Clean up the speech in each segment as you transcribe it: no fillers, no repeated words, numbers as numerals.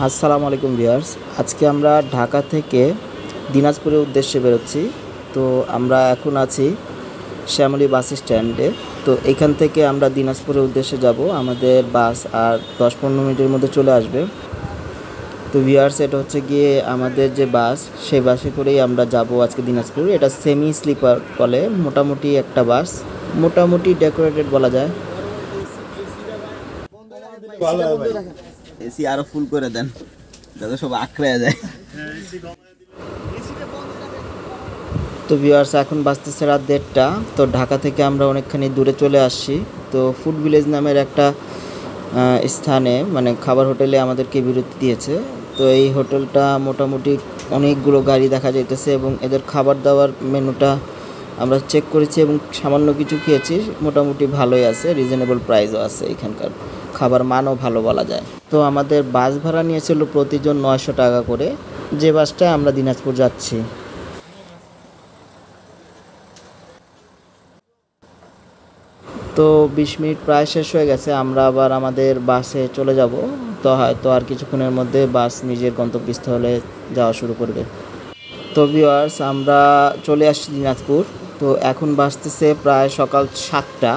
আসসালামু আলাইকুম ভিউয়ার্স। আজকে আমরা ঢাকা থেকে দিনাজপুরের উদ্দেশ্যে বেরোচ্ছি। তো আমরা এখন আছি শ্যামলী বাস স্ট্যান্ডে। তো এখান থেকে আমরা দিনাজপুরের উদ্দেশ্যে যাব। আমাদের বাস আর 10-15 মিনিটের মধ্যে চলে আসবে। তো ভিউয়ার্স, এটা হচ্ছে গিয়ে আমাদের যে বাস, সেই বাসে করেই আমরা যাব আজকে দিনাজপুর। এটা সেমি স্লিপার বলে, মোটামুটি একটা বাস, মোটামুটি ডেকোরেটেড বলা যায়। এসি আরো ফুল করে দেন যাতে সব আঁকড়ে যায়। তো ভিউয়ার্স, এখন বাজতেছে রাত 1:30। তো ঢাকা থেকে আমরা অনেকখানি দূরে চলে আসছি। তো ফুড ভিলেজ নামের একটা স্থানে, মানে খাবার হোটেলে আমাদেরকে বিরতি দিয়েছে। তো এই হোটেলটা মোটামুটি অনেকগুলো গাড়ি দেখা যাইতেছে এবং এদের খাবার দাবার মেনুটা আমরা চেক করেছি এবং সামান্য কিছু খেয়েছি। মোটামুটি ভালোই আছে, রিজনেবল প্রাইসও আছে, এখানকার খাবার মানও ভালো বলা যায়। তো আমাদের বাস ভাড়া নিয়েছিল প্রতিজন 900 টাকা করে, যে বাসটায় আমরা দিনাজপুর যাচ্ছি। তো 20 মিনিট প্রায় শেষ হয়ে গেছে, আমরা আবার আমাদের বাসে চলে যাব। তো হয়তো আর কিছুক্ষণের মধ্যে বাস নিজের গন্তব্যস্থলে যাওয়া শুরু করবে। তো ভিউয়ার্স, আমরা চলে আসছি দিনাজপুর। তো এখন বাজতেছে প্রায় সকাল 7টা।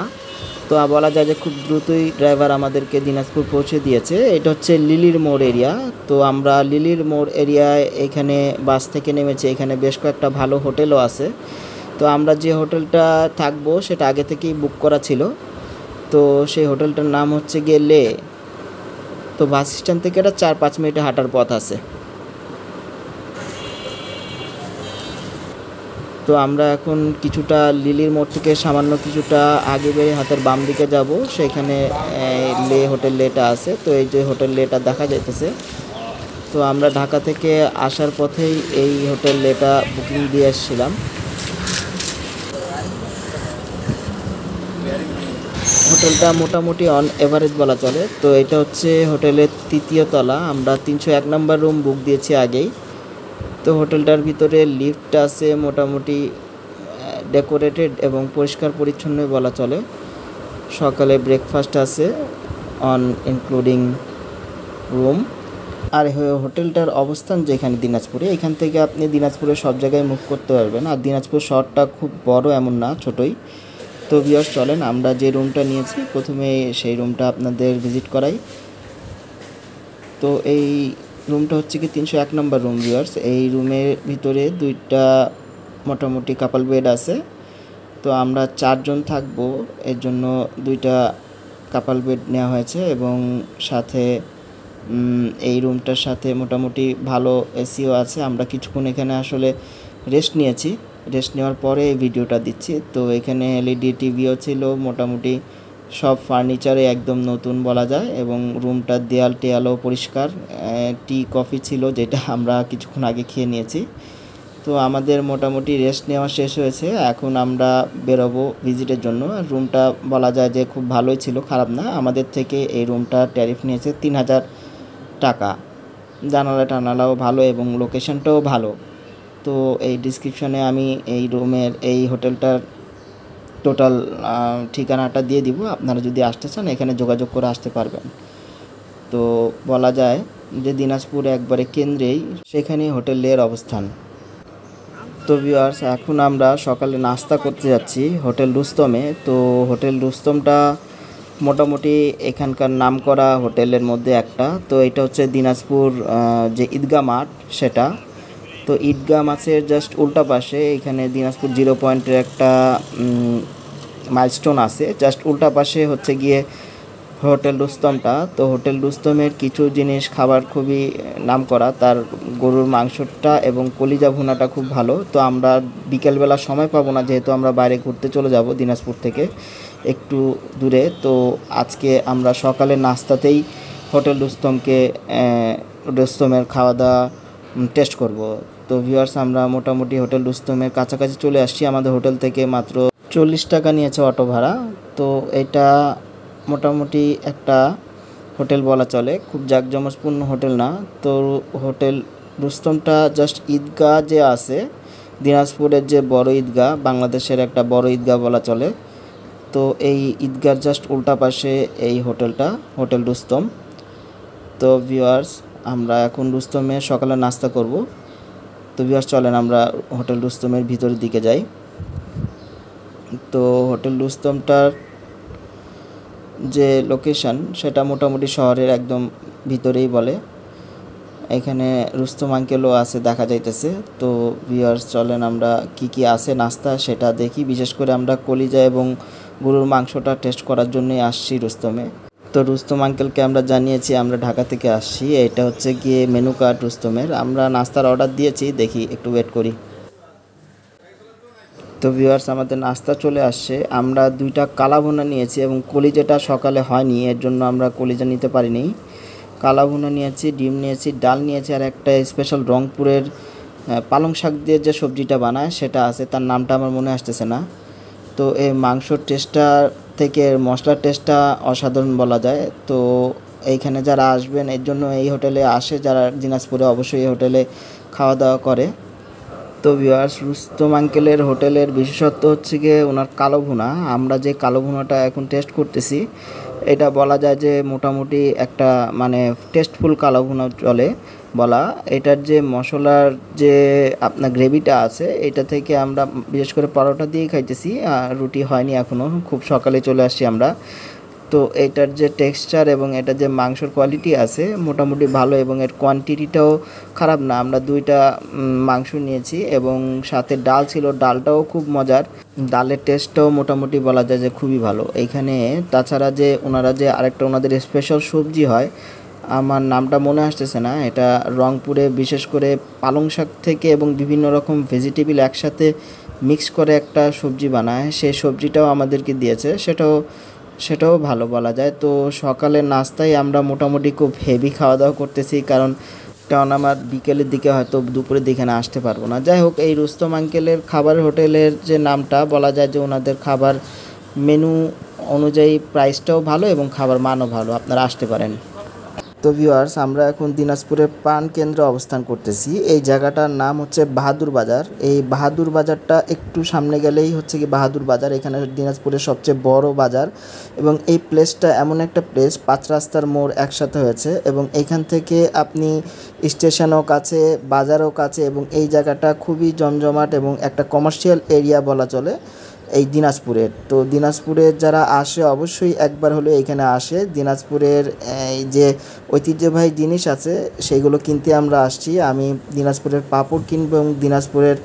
তো বলা যায় যে খুব দ্রুতই ড্রাইভার আমাদেরকে দিনাজপুর পৌঁছে দিয়েছে। এটা হচ্ছে লিলির মোড় এরিয়া। তো আমরা লিলির মোড় এরিয়ায় এখানে বাস থেকে নেমেছি। এখানে বেশ কয়েকটা ভালো হোটেলও আছে। তো আমরা যে হোটেলটা থাকবো সেটা আগে থেকেই বুক করা ছিল। তো সেই হোটেলটার নাম হচ্ছে গিয়ে লে। তো বাস স্ট্যান্ড থেকে এটা 4-5 মিনিটে হাঁটার পথ আছে। তো আমরা এখন কিছুটা লিলির মোড় থেকে সামান্য কিছুটা আগে বেরিয়ে হাতের বাম দিকে যাব। সেখানে লে হোটেল লেটা আছে। তো এই যে হোটেল লেটা দেখা যাইতেছে। তো আমরা ঢাকা থেকে আসার পথেই এই হোটেল লেটা বুকিং দিয়ে এসেছিলাম। হোটেলটা মোটামুটি অন এভারেজ বলা চলে। তো এটা হচ্ছে হোটেলের 3য় তলা। আমরা 301 নম্বর রুম বুক দিয়েছি আগেই। তো হোটেলটার ভিতরে লিফট আছে, মোটামুটি ডেকোরেটেড এবং পরিষ্কার পরিচ্ছন্ন বলা চলে। সকালে ব্রেকফাস্ট আছে অন ইনক্লুডিং রুম। আর হোটেলটার অবস্থান যেখানে দিনাজপুরে, এখান থেকে আপনি দিনাজপুরের সব জায়গায় মুভ করতে পারবেন। আর দিনাজপুর শহরটা খুব বড় এমন না, ছোটোই। তো ভিউয়ার্স, চলেন আমরা যে রুমটা নিয়েছি প্রথমে সেই রুমটা আপনাদের ভিজিট করাই। তো এই রুমটা হচ্ছে কি 301 নম্বর রুম ভিউয়ার্স। এই রুমের ভিতরে 2টা মোটামুটি কাপল বেড আছে। তো আমরা 4 জন থাকবো, এর জন্য 2টা কাপল বেড নেওয়া হয়েছে এবং সাথে এই রুমটার সাথে মোটামুটি ভালো এসিও আছে। আমরা কিছুক্ষণ এখানে আসলে রেস্ট নিয়েছি। রেস্ট নেওয়ার পরে এই ভিডিওটা দিচ্ছি। তো এখানে এলইডি টিভিও ছিল, মোটামুটি সব ফার্নিচারে একদম নতুন বলা যায় এবং রুমটার দেয়াল টেয়ালও পরিষ্কার। টি কফি ছিল, যেটা আমরা কিছুক্ষণ আগে খেয়ে নিয়েছি। তো আমাদের মোটামুটি রেস্ট নেওয়া শেষ হয়েছে, এখন আমরা বেরোবো ভিজিটের জন্য। রুমটা বলা যায় যে খুব ভালোই ছিল, খারাপ না। আমাদের থেকে এই রুমটা ট্যারিফ নিয়েছে 3000 টাকা। জানালা টানালাও ভালো এবং লোকেশনটাও ভালো। তো এই ডিসক্রিপশনে আমি এই রুমের, এই হোটেলটার টোটাল ঠিকানাটা দিয়ে দিব। আপনারা যদি আসতে চান এখানে যোগাযোগ করে আসতে পারবেন। তো বলা যায় যে দিনাজপুর একবারে কেন্দ্রেই সেখানে হোটেল লের অবস্থান। তো ভিউয়ার্স, এখন আমরা সকালে নাস্তা করতে যাচ্ছি হোটেল রুস্তমে। তো হোটেল রুস্তমটা মোটামুটি এখানকার নামকরা হোটেলের মধ্যে একটা। তো এটা হচ্ছে দিনাজপুর যে ঈদগাহ মাঠ সেটা। তো ঈদগাহ মাঠের জাস্ট উল্টা পাশে এখানে দিনাজপুর 0 পয়েন্টের একটা মাইলস্টোন আছে। জাস্ট উল্টা পাশে হচ্ছে গিয়ে হোটেল রুস্তমটা। তো হোটেল রুস্তমের কিছু জিনিস খাবার খুবই নামকরা, তার গরুর মাংসটা এবং কলিজা ভুনাটা খুব ভালো। তো আমরা বিকেলবেলা সময় পাবো না, যেহেতু আমরা বাইরে ঘুরতে চলে যাব দিনাজপুর থেকে একটু দূরে। তো আজকে আমরা সকালে নাস্তাতেই হোটেল রুস্তমের খাওয়া দাওয়া টেস্ট করব। তো ভিউয়ার্স, আমরা মোটামুটি হোটেল রুস্তমের কাছাকাছি চলে আসছি। আমাদের হোটেল থেকে মাত্র 40 টাকা নিয়েছে অটো ভাড়া। তো এটা মোটামুটি একটা হোটেল বলা চলে, খুব জাঁকজমকপূর্ণ হোটেল না। তো হোটেল রুস্তমটা জাস্ট ঈদগাহ যে আছে, দিনাজপুরের যে বড় ঈদগাহ, বাংলাদেশের একটা বড় ঈদগাহ বলা চলে। তো এই ঈদগাহর জাস্ট উল্টা পাশে এই হোটেলটা, হোটেল রুস্তম। তো ভিউয়ার্স, আমরা এখন রুস্তমে সকালে নাস্তা করব। তো ভিউয়ার্স চলেন আমরা হোটেল রুস্তমের ভিতরের দিকে যাই। তো হোটেল রুস্তমটার যে লোকেশন সেটা মোটামুটি শহরের একদম ভিতরেই বলে। এখানে রুস্তম আঙ্কেলও আছে দেখা যাইতেছে। তো ভিউয়ার্স চলেন আমরা কি আছে নাস্তা সেটা দেখি। বিশেষ করে আমরা কলিজা এবং গরুর মাংসটা টেস্ট করার জন্যই আসছি রুস্তমে। তো রুস্তম আঙ্কেলকে আমরা জানিয়েছি আমরা ঢাকা থেকে আসছি। এটা হচ্ছে গিয়ে মেনু কার্ড রুস্তমের। আমরা নাস্তার অর্ডার দিয়েছি, দেখি একটু ওয়েট করি। তো ভিউয়ার্স আমাদের নাস্তা চলে আসছে। আমরা 2টা কালাভুনা নিয়েছি এবং কলিজাটা সকালে হয়নি, এর জন্য আমরা কলিজা নিতে পারিনি। কালাভুনা নিয়েছি, ডিম নিয়েছি, ডাল নিয়েছি, আর একটা স্পেশাল রংপুরের পালং শাক দিয়ে যে সবজিটা বানায় সেটা আছে, তার নামটা আমার মনে আসতেছে না। তো এই মাংসর টেস্টটা থেকে মশলার টেস্টটা অসাধারণ বলা যায়। তো এইখানে যারা আসবেন এর জন্য এই হোটেলে আসে, যারা দিনাজপুরে অবশ্যই এই হোটেলে খাওয়া দাওয়া করে। তো ভিউয়ার্স রুস্তম আঙ্কেলের হোটেলের বিশেষত্ব হচ্ছে গিয়ে ওনার কালো ভুনা। আমরা যে কালো ভুনাটা এখন টেস্ট করতেছি এটা বলা যায় যে মোটামুটি একটা মানে টেস্টফুল কালো ভুনা চলে বলা। এটার যে মশলার যে আপনার গ্রেভিটা আছে এটা থেকে আমরা বিশেষ করে পরোটা দিয়েই খাইতেছি, আর রুটি হয়নি এখনও, খুব সকালে চলে আসছি আমরা। তো এটার যে টেক্সচার এবং এটার যে মাংসর কোয়ালিটি আছে মোটামুটি ভালো এবং এর কোয়ান্টিটিটাও খারাপ না। আমরা 2টা মাংস নিয়েছি এবং সাথে ডাল ছিল, ডালটাও খুব মজার, ডালের টেস্টটাও মোটামুটি বলা যায় যে খুবই ভালো। এইখানে তাছাড়া যে ওনারা যে আরেকটা ওনাদের স্পেশাল সবজি হয়, আমার নামটা মনে আসতেছে না, এটা রংপুরে বিশেষ করে পালং শাক থেকে এবং বিভিন্ন রকম ভেজিটেবল একসাথে মিক্স করে একটা সবজি বানায়, সেই সবজিটাও আমাদেরকে দিয়েছে, সেটাও ভালো বলা যায়। তো সকালের নাস্তায় আমরা মোটামুটি খুব হেভি খাওয়া দাওয়া করতেছি, কারণ আমার বিকেলের দিকে হয়তো দুপুরের দিকে না আসতে পারবো না। যাই হোক এই রুস্তম আঙ্কেলের খাবার হোটেলের যে নামটা বলা যায় যে ওনাদের খাবার মেনু অনুযায়ী প্রাইসটাও ভালো এবং খাবার মানও ভালো, আপনারা আসতে পারেন। তো ভিউয়ার্স আমরা এখন দিনাজপুরের পান কেন্দ্রে অবস্থান করতেছি। এই জায়গাটার নাম হচ্ছে বাহাদুর বাজার। এই বাহাদুর বাজারটা একটু সামনে গেলেই হচ্ছে কি বাহাদুর বাজার, এখানে দিনাজপুরের সবচেয়ে বড় বাজার এবং এই প্লেসটা এমন একটা প্লেস 5 রাস্তার মোড় একসাথে হয়েছে এবং এইখান থেকে আপনি স্টেশনও কাছে, বাজারও কাছে এবং এই জায়গাটা খুবই জমজমাট এবং একটা কমার্শিয়াল এরিয়া বলা চলে এই দিনাজপুরের। তো দিনাজপুরের যারা আসে অবশ্যই একবার হলে এখানে আসে। দিনাজপুরের এই যে ঐতিহ্যবাহী জিনিস আছে সেইগুলো কিনতে আমরা আসছি। আমি দিনাজপুরের পাঁপড় কিনবো এবং দিনাজপুরের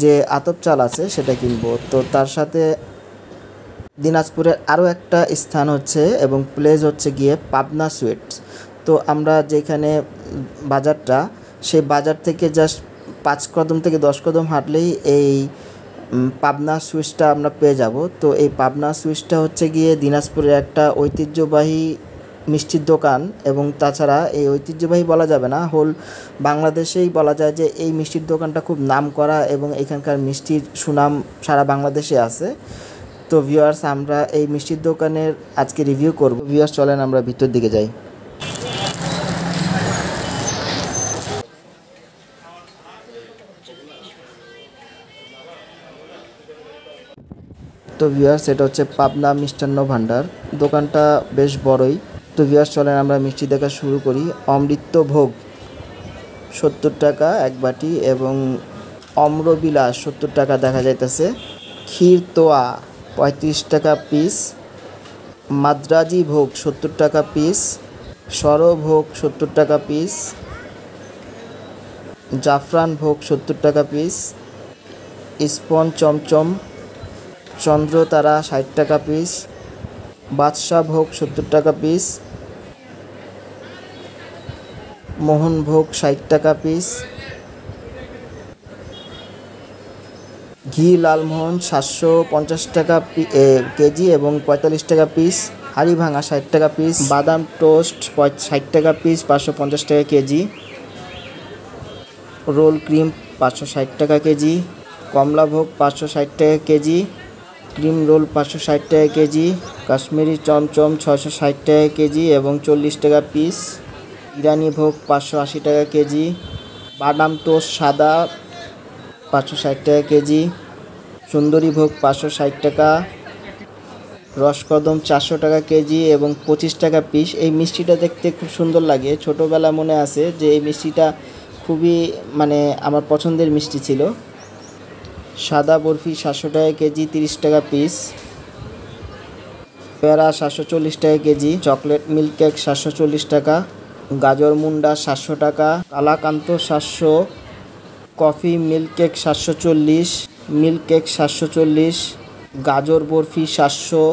যে আতপ চাল আছে সেটা কিনবো। তো তার সাথে দিনাজপুরের আরও একটা স্থান হচ্ছে এবং প্লেস হচ্ছে গিয়ে পাবনা সুইটস। তো আমরা যেখানে বাজারটা, সেই বাজার থেকে জাস্ট 5 কদম থেকে 10 কদম হাঁটলেই এই পাবনা সুইটসটা আমরা পেয়ে যাব। তো এই পাবনা সুইটসটা হচ্ছে গিয়ে দিনাজপুরের একটা ঐতিহ্যবাহী মিষ্টির দোকান এবং তাছাড়া এই ঐতিহ্যবাহী বলা যাবে না, হোল বাংলাদেশেই বলা যায় যে এই মিষ্টির দোকানটা খুব নাম করা এবং এখানকার মিষ্টির সুনাম সারা বাংলাদেশে আছে। তো ভিউয়ার্স আমরা এই মিষ্টির দোকানের আজকে রিভিউ করব। ভিউয়ার্স চলেন আমরা ভিতর দিকে যাই। তো ভিউয়ার্স এটা হচ্ছে পাবনা মিষ্টান্ন ভাণ্ডার, দোকানটা বেশ বড়ই। তো ভিউয়ার্স চলেন আমরা মিষ্টি দেখা শুরু করি। অমৃত ভোগ 70 টাকা এক বাটি এবং অম্রবিলাস 70 টাকা দেখা যাইতেছে। ক্ষীর তোয়া 35 টাকা পিস, মাদ্রাজি ভোগ 70 টাকা পিস, সরভোগ 70 টাকা পিস, জাফরান ভোগ 70 টাকা পিস, স্পন চমচম চন্দ্রতারা 60 টাকা পিস, বাদশাহ ভোগ 70 টাকা পিস, মোহন ভোগ 60 টাকা পিস, ঘি লালমোহন 750 টাকা কেজি এবং 45 টাকা পিস, হাড়ি ভাঙা 60 টাকা পিস, বাদাম টোস্ট 60 টাকা পিস 550 টাকা কেজি, রোল ক্রিম 560 টাকা কেজি, কমলা ভোগ 560 টাকা কেজি, ক্রিম রোল 560 টাকা কেজি, কাশ্মীরি চমচম 660 টাকা কেজি এবং 40 টাকা পিস, ইরানি ভোগ 580 টাকা কেজি, বাদাম টোস্ট সাদা 560 টাকা কেজি, সুন্দরী ভোগ 560 টাকা, রসকদম 400 টাকা কেজি এবং 25 টাকা পিস। এই মিষ্টিটা দেখতে খুব সুন্দর লাগে। ছোটোবেলা মনে আছে যে এই মিষ্টিটা খুবই মানে আমার পছন্দের মিষ্টি ছিল। সাদা বরফি 700 টাকা কেজি, 30 টাকা পিস। পেয়ারা 740 টাকা কেজি। চকলেট মিল্ক কেক 740 টাকা। গাজর মুন্ডা 700 টাকা। Kalakand 700। Coffee milk cake 740। Milk cake 740। গাজর বরফি 700।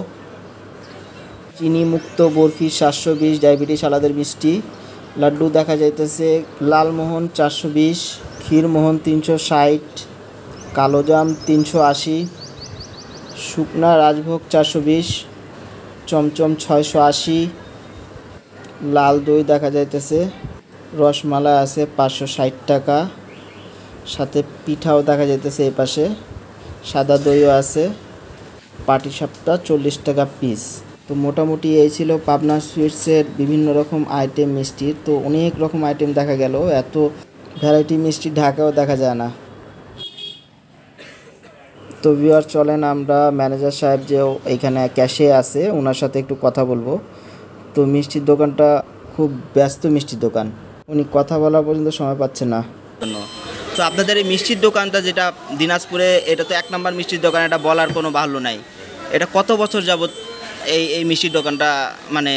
চিনি মুক্ত বরফি 720, ডায়াবেটিস আলাদের মিষ্টি। লাড্ডু দেখা যাইতেছে লালমোহন 420, ক্ষীরমোহন 360, কালোজাম 380, শুকনা রাজভোগ 420, চমচম 680, লাল দই দেখা যাইতেছে। রসমালাই আছে 560 টাকা, সাথে পিঠাও দেখা যাইতেছে এই পাশে। সাদা দইও আছে। পাটিসাপটা 40 টাকা পিস। তো মোটামুটি এই ছিল পাবনা সুইটসের বিভিন্ন রকম আইটেম মিষ্টির। তো অনেক রকম আইটেম দেখা গেল, এত ভ্যারাইটি মিষ্টি ঢাকাও দেখা যায় না। তো ভিউয়ার চলেন আমরা ম্যানেজার সাহেব যে এইখানে ক্যাশে আছে ওনার সাথে একটু কথা বলবো। তো মিষ্টির দোকানটা খুব ব্যস্ত মিষ্টির দোকান, উনি কথা বলা পর্যন্ত সময় পাচ্ছে না। তো আপনাদের এই মিষ্টির দোকানটা যেটা দিনাজপুরে, এটা তো 1 নম্বর মিষ্টির দোকান, এটা বলার কোনো ভালো নাই। এটা কত বছর যাবত এই মিষ্টির দোকানটা মানে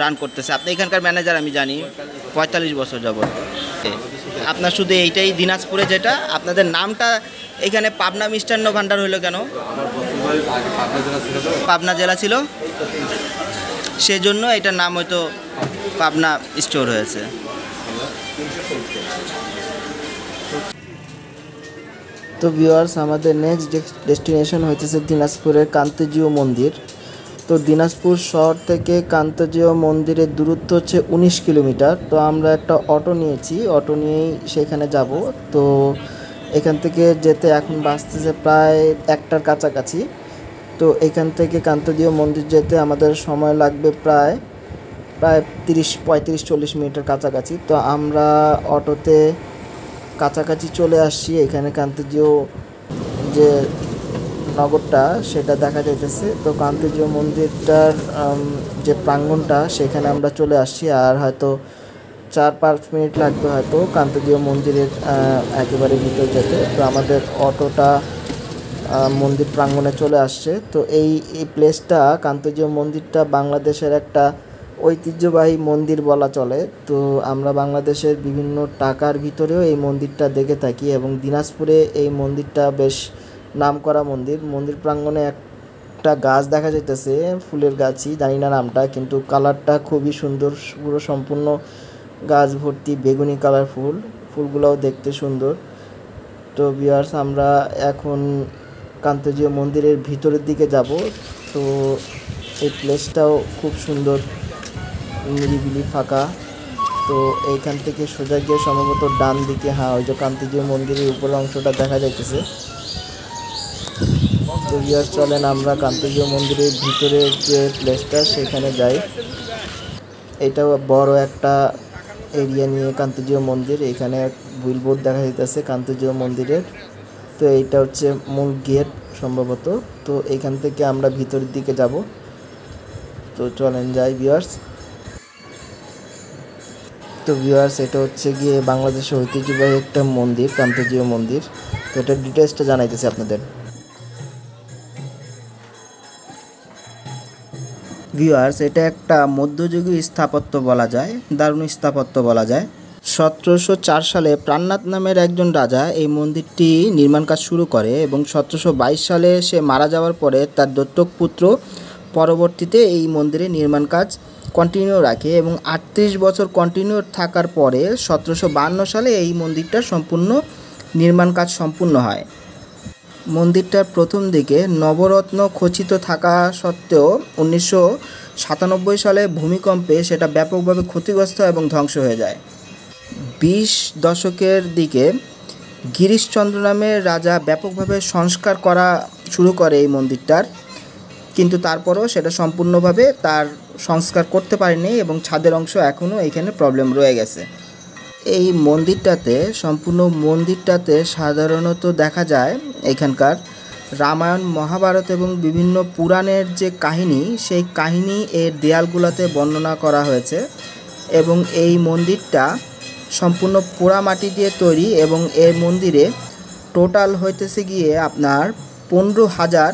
রান করতেছে? আপনি এখানকার ম্যানেজার আমি জানি, 45 বছর যাবত। আপনার শুধু এইটাই দিনাজপুরে, যেটা আপনাদের নামটা এখানে পাবনা মিষ্টান্ন ভাণ্ডার হইলো কেন? পাবনা জেলা ছিল, সেজন্য এটার নাম হয়তো পাবনা স্টোর হয়েছে। তো ভিউয়ার্স, আমাদের নেক্সট ডেস্টিনেশন হইতেছে দিনাজপুরের কান্তজিউ মন্দির। তো দিনাজপুর শহর থেকে কান্তজিউ মন্দিরের দূরত্ব হচ্ছে 19 কিলোমিটার। তো আমরা একটা অটো নিয়েছি, অটো নিয়েই সেখানে যাব। তো এখান থেকে যেতে এখন বাসতেছে প্রায় 1টার কাছাকাছি। তো এখান থেকে কান্তজিউ মন্দির যেতে আমাদের সময় লাগবে প্রায় 30-35-40 মিনিটের কাছাকাছি। তো আমরা অটোতে কাছাকাছি চলে আসছি। এখানে কান্তজিউ যে নগরটা সেটা দেখা যাইতেছে। তো কান্তজিউ মন্দিরটার যে প্রাঙ্গণটা সেখানে আমরা চলে আসছি। আর হয়তো 4-5 মিনিট লাগবে হয়তো কান্তজিউ মন্দিরের একেবারে ভিতর যেতে। তো আমাদের অটোটা মন্দির প্রাঙ্গণে চলে আসছে। তো এই প্লেসটা, কান্তজিউ মন্দিরটা বাংলাদেশের একটা ঐতিহ্যবাহী মন্দির বলা চলে। তো আমরা বাংলাদেশের বিভিন্ন টাকার ভিতরেও এই মন্দিরটা দেখে থাকি এবং দিনাজপুরে এই মন্দিরটা বেশ নামকরা মন্দির। মন্দির প্রাঙ্গণে একটা গাছ দেখা যাইতেছে, ফুলের গাছই, জানি না নামটা, কিন্তু কালারটা খুবই সুন্দর, পুরো সম্পূর্ণ গাছ ভর্তি বেগুনি কালার ফুল, ফুলগুলোও দেখতে সুন্দর। তো ভিউয়ার্স, আমরা এখন কান্তজিউ মন্দিরের ভিতরের দিকে যাব। তো এই প্লেসটাও খুব সুন্দর, নিরিবিলি ফাঁকা। তো এইখান থেকে সোজা গিয়ে সম্ভবত ডান দিকে, হ্যাঁ, ওই যে কান্তজিউ মন্দিরের উপরের অংশটা দেখা যাইতেছে। তো ভিউয়ার্স চলেন আমরা কান্তজিউ মন্দিরের ভিতরের যে প্লেসটা সেখানে যাই। এটা বড় একটা এরিয়া নিয়ে কান্তজিউ মন্দির। এখানে বিলবোর্ড দেখা যাইতেছে কান্তজিউ মন্দিরের। তো এইটা হচ্ছে মূল গেট সম্ভবত। তো এইখান থেকে আমরা ভিতরের দিকে যাব। তো চলেন যাই ভিউয়ার্স। তো ভিউয়ার্স, এটা হচ্ছে গিয়ে বাংলাদেশের ঐতিহ্যবাহী একটা মন্দির, কান্তজিউ মন্দির। তো এটার ডিটেলসটা জানাইতেছি আপনাদের। ভিউয়ার্স, এটা একটা মধ্যযুগীয় স্থাপত্য বলা যায়, দারুণ স্থাপত্য বলা যায়। 1704 সালে প্রাণনাথ নামের একজন রাজা এই মন্দিরটি নির্মাণ কাজ শুরু করে এবং 1722 সালে সে মারা যাওয়ার পরে তার দত্তক পুত্র পরবর্তীতে এই মন্দিরে নির্মাণ কাজ কন্টিনিউ রাখে এবং 38 বছর কন্টিনিউ থাকার পরে 1752 সালে এই মন্দিরটার সম্পূর্ণ নির্মাণ কাজ সম্পূর্ণ হয়। মন্দিরটার প্রথম দিকে নবরত্ন খচিত থাকা সত্ত্বেও 1997 সালে ভূমিকম্পে সেটা ব্যাপকভাবে ক্ষতিগ্রস্ত এবং ধ্বংস হয়ে যায়। 20 দশকের দিকে গিরিশচন্দ্র নামের রাজা ব্যাপকভাবে সংস্কার করা শুরু করে এই মন্দিরটার, কিন্তু তারপরও সেটা সম্পূর্ণভাবে তার সংস্কার করতে পারেনি এবং ছাদের অংশ এখনও এখানে প্রবলেম রয়ে গেছে। এই মন্দিরটাতে, সম্পূর্ণ মন্দিরটাতে সাধারণত দেখা যায় এখানকার রামায়ণ, মহাভারত এবং বিভিন্ন পুরাণের যে কাহিনী, সেই কাহিনী এর দেয়ালগুলোতে বর্ণনা করা হয়েছে। এবং এই মন্দিরটা সম্পূর্ণ পোড়ামাটি দিয়ে তৈরি এবং এর মন্দিরে টোটাল হইতেছে গিয়ে আপনার 15,000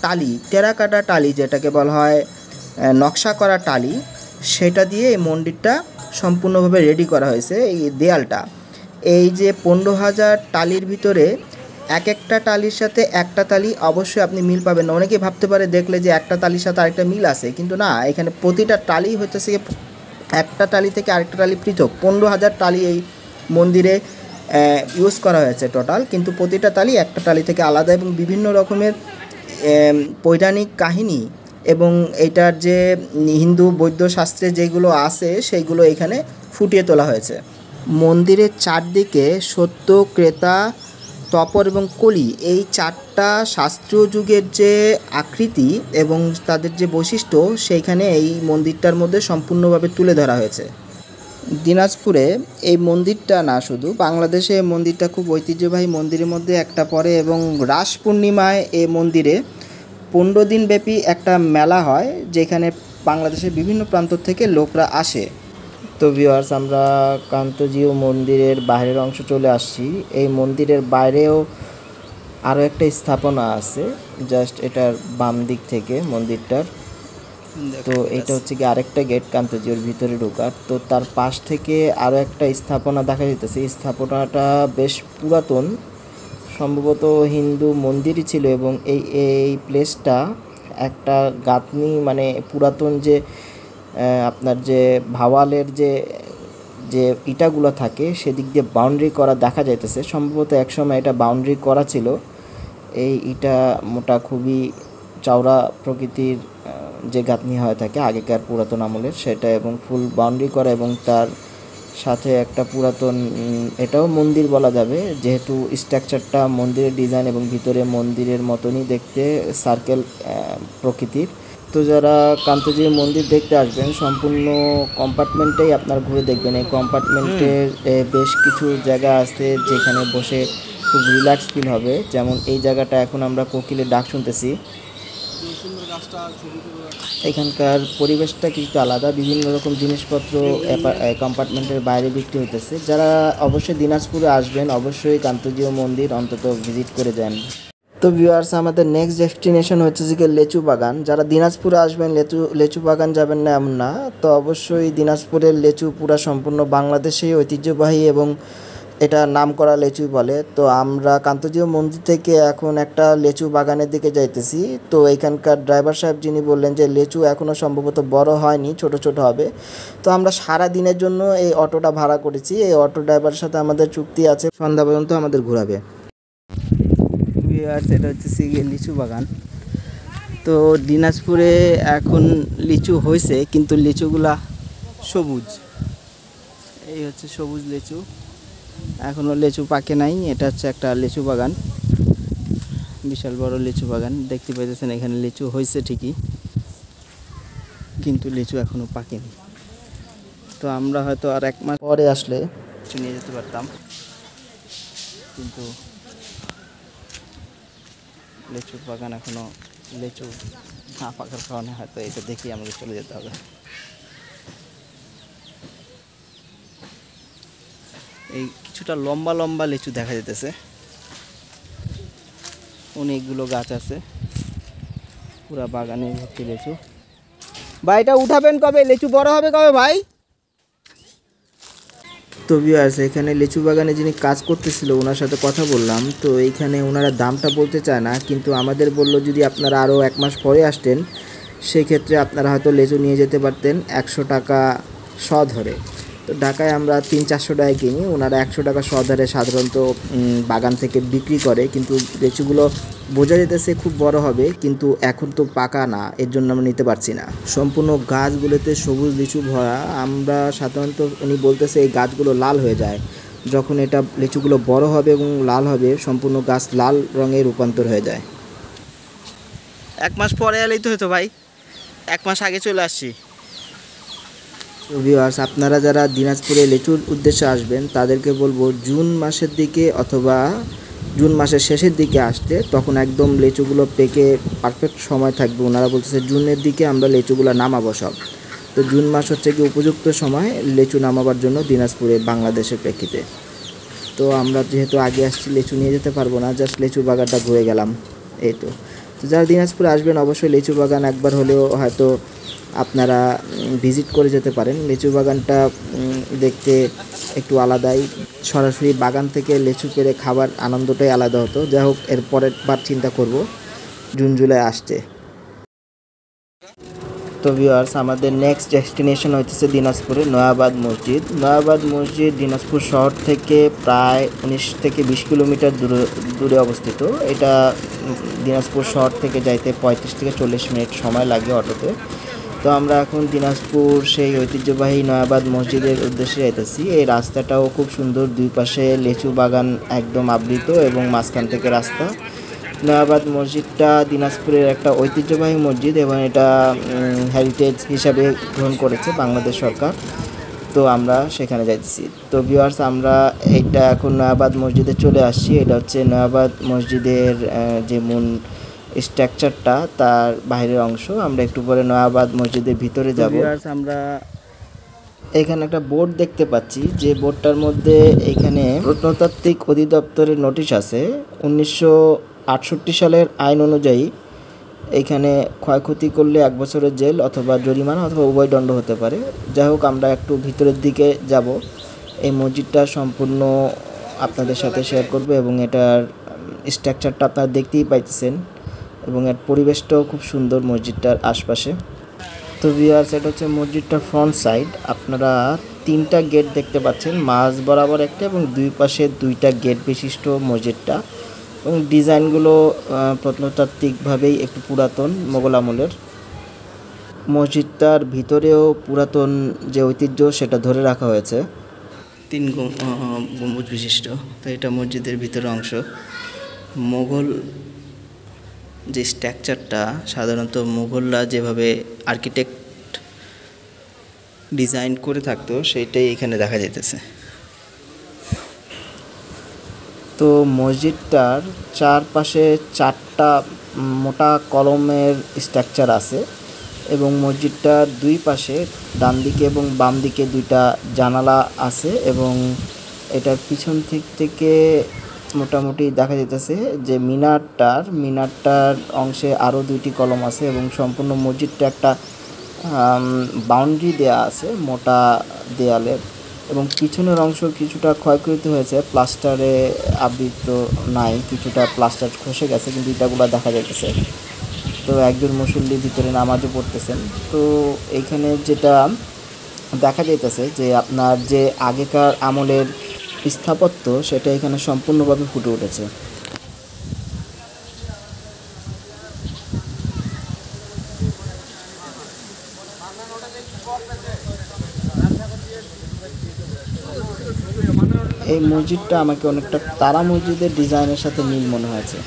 টালি, টেরাকাটা টালি যেটাকে বলা হয় নকশা করা টালি, সেটা দিয়ে এই মন্দিরটা সম্পূর্ণভাবে রেডি করা হয়েছে। এই দেয়ালটা, এই যে 15,000 টালির ভিতরে এক একটা টালির সাথে একটা টালি অবশ্যই আপনি মিল পাবেন না। অনেকেই ভাবতে পারে দেখলে যে একটা টালির সাথে আরেকটা মিল আছে, কিন্তু না, এখানে প্রতিটা টালি হইতেছে একটা টালি থেকে আরেকটা টালি পৃথক। 15,000 টালি এই মন্দিরে ইউজ করা হয়েছে টোটাল, কিন্তু প্রতিটা টালি একটা টালি থেকে আলাদা এবং বিভিন্ন রকমের পৌরাণিক কাহিনী এবং এটার যে হিন্দু বৌদ্ধ শাস্ত্রে যেগুলো আছে সেইগুলো এখানে ফুটিয়ে তোলা হয়েছে। মন্দিরের চারদিকে সত্য, ক্রেতা, তপর এবং কলি, এই 4টা শাস্ত্রীয় যুগের যে আকৃতি এবং তাদের যে বৈশিষ্ট্য সেইখানে এই মন্দিরটার মধ্যে সম্পূর্ণভাবে তুলে ধরা হয়েছে। দিনাজপুরে এই মন্দিরটা না, শুধু বাংলাদেশে এই মন্দিরটা খুব ঐতিহ্যবাহী মন্দিরের মধ্যে একটা পড়ে এবং রাস পূর্ণিমায় এই মন্দিরে 15 দিন ব্যাপী একটা মেলা হয়, যেখানে বাংলাদেশের বিভিন্ন প্রান্ত থেকে লোকরা আসে। তো ভিউয়ার্স, আমরা কান্তজিউ মন্দিরের বাইরের অংশ চলে আসছি। এই মন্দিরের বাইরেও আরও একটা স্থাপনা আছে, জাস্ট এটার বাম দিক থেকে মন্দিরটার। তো এটা হচ্ছে কি আরেকটা গেট কান্তজিউর ভিতরে ঢোকার। তো তার পাশ থেকে আরও একটা স্থাপনা দেখা যেতেছে। স্থাপনাটা বেশ পুরাতন, সম্ভবত হিন্দু মন্দিরই ছিল এবং এই প্লেসটা একটা গাঁথনি, মানে পুরাতন যে আপনার যে ভাওয়ালের যে ইটাগুলো থাকে সেদিক দিয়ে বাউন্ডারি করা দেখা যাইতেছে। সম্ভবত একসময় এটা বাউন্ডারি করা ছিল। এই ইটা মোটা খুবই চওড়া প্রকৃতির যে গাঁথনি হয়ে থাকে আগেকার পুরাতন আমলের, সেটা এবং ফুল বাউন্ডারি করা এবং তার সাথে একটা পুরাতন, এটাও মন্দির বলা যাবে যেহেতু স্ট্রাকচারটা মন্দিরের ডিজাইন এবং ভিতরে মন্দিরের মতনই দেখতে, সার্কেল প্রকৃতির। তো যারা কান্তজিউ মন্দির দেখতে আসবেন, সম্পূর্ণ কম্পার্টমেন্টেই আপনার ঘুরে দেখবেন। এই কম্পার্টমেন্টের বেশ কিছু জায়গা আছে যেখানে বসে খুব রিল্যাক্স ফিল হবে। যেমন এই জায়গাটা, এখন আমরা কোকিলের ডাক শুনতেছি। এখানকার পরিবেশটা কিছুটা আলাদা, বিভিন্ন রকম জিনিসপত্র কম্পার্টমেন্টের বাইরে বিক্রি হইতেছে। যারা অবশ্যই দিনাজপুরে আসবেন, অবশ্যই কান্তজিউ মন্দির অন্তত ভিজিট করে যান। তো ভিউয়ার্স, আমাদের নেক্সট ডেস্টিনেশন হচ্ছে যে লেচু বাগান। যারা দিনাজপুরে আসবেন লেচু বাগান যাবেন না এমন না, তো অবশ্যই দিনাজপুরের লেচু পুরা সম্পূর্ণ বাংলাদেশেই ঐতিহ্যবাহী এবং এটা নামকরা লেচু বলে। তো আমরা কান্তজিউ মন্দির থেকে এখন একটা লেচু বাগানের দিকে যাইতেছি। তো এখানকার ড্রাইভার সাহেব যিনি বললেন যে লেচু এখনও সম্ভবত বড় হয়নি, ছোট ছোট হবে। তো আমরা সারা দিনের জন্য এই অটোটা ভাড়া করেছি। এই অটো ড্রাইভারের সাথে আমাদের চুক্তি আছে, সন্ধ্যা পর্যন্ত আমাদের ঘোরাবে। আর এটা হচ্ছে লিচু বাগান। তো দিনাজপুরে এখন লিচু হয়েছে, কিন্তু লিচুগুলা সবুজ, এই হচ্ছে সবুজ লিচু, এখনও লিচু পাকে নাই। এটা হচ্ছে একটা লিচু বাগান, বিশাল বড় লিচু বাগান দেখতে পাইতেছেন। এখানে লিচু হয়েছে ঠিকই, কিন্তু লিচু এখনও পাকেনি। তো আমরা হয়তো আর 1 মাস পরে আসলে লিচু নিয়ে যেতে পারতাম, কিন্তু লিচুর বাগান এখনও লিচু না পাকার কারণে হয়তো এটা দেখেই আমাকে চলে যেতে হবে। এই কিছুটা লম্বা লম্বা লিচু দেখা যেতেছে, অনেকগুলো গাছ আছে, পুরা বাগানে ভর্তি লিচু। ভাই, এটা উঠাবেন কবে? লিচু বড় হবে কবে ভাই? তো ভিউয়ার্স, এখানে লিচু বাগানে যিনি কাজ করতেছিল ওনার সাথে কথা বললাম। তো এইখানে ওনারা দামটা বলতে চায় না, কিন্তু আমাদের বলল যদি আপনারা আরও 1 মাস পরে আসতেন সেক্ষেত্রে আপনারা হয়তো লিচু নিয়ে যেতে পারতেন 100 টাকা শ ধরে। তো ঢাকায় আমরা 300-400 টাকায় কিনি, ওনারা 100 টাকা শ ধরে সাধারণত বাগান থেকে বিক্রি করে। কিন্তু লিচুগুলো বোঝা যেতেছে খুব বড় হবে, কিন্তু এখন তো পাকা না, এর জন্য আমরা নিতে পারছি না। সম্পূর্ণ গাছগুলোতে সবুজ লিচু ভরা। আমরা সাধারণত, উনি বলতেছে এই গাছগুলো লাল হয়ে যায় যখন এটা লিচুগুলো বড় হবে এবং লাল হবে, সম্পূর্ণ গাছ লাল রঙে রূপান্তর হয়ে যায়। 1 মাস পরে এলেই তো হতো ভাই, 1 মাস আগে চলে আসছি। তো ভিউয়ার্স, আপনারা যারা দিনাজপুরে লিচুর উদ্দেশ্যে আসবেন তাদেরকে বলবো জুন মাসের দিকে অথবা জুন মাসের শেষের দিকে আসতে, তখন একদম লিচুগুলো পেকে পারফেক্ট সময় থাকবে। ওনারা বলতেছে জুনের দিকে আমরা লিচুগুলো নামাবো সব। তো জুন মাস হচ্ছে কি উপযুক্ত সময় লিচু নামাবার জন্য দিনাজপুরে বাংলাদেশের প্রেক্ষিতে। তো আমরা যেহেতু আগে আসছি লিচু নিয়ে যেতে পারবো না, জাস্ট লিচু বাগানটা ঘুরে গেলাম এই তো। তো যারা দিনাজপুরে আসবেন অবশ্যই লিচু বাগান একবার হলেও হয়তো আপনারা ভিজিট করে যেতে পারেন। লিচু বাগানটা দেখতে একটু আলাদাই, সরাসরি বাগান থেকে লিচু পেড়ে খাবার আনন্দটাই আলাদা হতো। যাই হোক, এর পরের বার চিন্তা করব জুন জুলাই আসছে। তো ভিউয়ার্স, আমাদের নেক্সট ডেস্টিনেশন হইতেছে দিনাজপুরে নয়াবাদ মসজিদ। নয়াবাদ মসজিদ দিনাজপুর শহর থেকে প্রায় 19 থেকে 20 কিলোমিটার দূরে অবস্থিত। এটা দিনাজপুর শহর থেকে যাইতে 35 থেকে 40 মিনিট সময় লাগে অটোতে। তো আমরা এখন দিনাজপুর সেই ঐতিহ্যবাহী নয়াবাদ মসজিদের উদ্দেশ্যে যাইতেছি। এই রাস্তাটাও খুব সুন্দর, দুই পাশে লিচু বাগান একদম আবৃত এবং মাঝখান থেকে রাস্তা। নয়াবাদ মসজিদটা দিনাজপুরের একটা ঐতিহ্যবাহী মসজিদ এবং এটা হেরিটেজ হিসাবে গ্রহণ করেছে বাংলাদেশ সরকার। তো আমরা সেখানে যাইতেছি। তো ভিউয়ার্স, আমরা এইটা এখন নয়াবাদ মসজিদে চলে আসছি। এটা হচ্ছে নয়াবাদ মসজিদের যে মূল স্ট্রাকচারটা, তার বাইরের অংশ। আমরা একটু পরে নয়াবাদ মসজিদের ভিতরে যাব। ভিউয়ার্স, আমরা এখানে একটা বোর্ড দেখতে পাচ্ছি, যে বোর্ডটার মধ্যে এখানে প্রত্নতাত্ত্বিক অধিদপ্তরের নোটিশ আছে। 1968 সালের আইন অনুযায়ী এখানে ক্ষয়ক্ষতি করলে 1 বছরের জেল অথবা জরিমানা অথবা উভয় দণ্ড হতে পারে। যাই হোক, আমরা একটু ভিতরের দিকে যাব। এই মসজিদটা সম্পূর্ণ আপনাদের সাথে শেয়ার করব এবং এটার স্ট্রাকচারটা আপনারা দেখতেই পাইতেছেন এবং এর পরিবেশটাও খুব সুন্দর মসজিদটার আশপাশে। তো ভিউয়ার্স, এটা হচ্ছে মসজিদটার ফ্রন্ট সাইড। আপনারা 3টা গেট দেখতে পাচ্ছেন, মাঝ বরাবর একটা এবং দুই পাশে 2টা গেট বিশিষ্ট মসজিদটা। এবং ডিজাইনগুলো প্রত্নতাত্ত্বিকভাবেই একটু পুরাতন, মোগল আমলের। মসজিদটার ভিতরেও পুরাতন যে ঐতিহ্য সেটা ধরে রাখা হয়েছে। 3 গম্বুজ বিশিষ্ট। তো এটা মসজিদের ভিতরের অংশ। মোগল যে স্ট্রাকচারটা, সাধারণত মুঘলরা যেভাবে আর্কিটেক্ট ডিজাইন করে থাকতো সেইটাই এখানে দেখা যাইতেছে। তো মসজিদটার চারপাশে 4টা মোটা কলমের স্ট্রাকচার আছে এবং মসজিদটার দুই পাশে ডান দিকে এবং বাম দিকে 2টা জানালা আছে এবং এটার পিছন থেকে মোটামুটি দেখা যেতেছে যে মিনারটার অংশে আরও 2টি কলম আছে এবং সম্পূর্ণ মসজিদটা একটা বাউন্ডারি দেয়া আছে মোটা দেয়ালের। এবং পিছনের অংশ কিছুটা ক্ষয়ক্ষতি হয়েছে, প্লাস্টারে আবৃত নাই, কিছুটা প্লাস্টার খসে গেছে, কিন্তু ইটাগুলো দেখা যাইতেছে। তো একজন মুসল্লি ভিতরে নামাজও পড়তেছেন। তো এইখানে যেটা দেখা যাইতেছে যে আপনার যে আগেকার আমলের স্থাপত্য সেটা এখানে সম্পূর্ণভাবে ফুটে উঠেছে। এই মসজিদটা আমাকে অনেকটা তারা মসজিদের ডিজাইনের সাথে মিল মনে হয়েছে।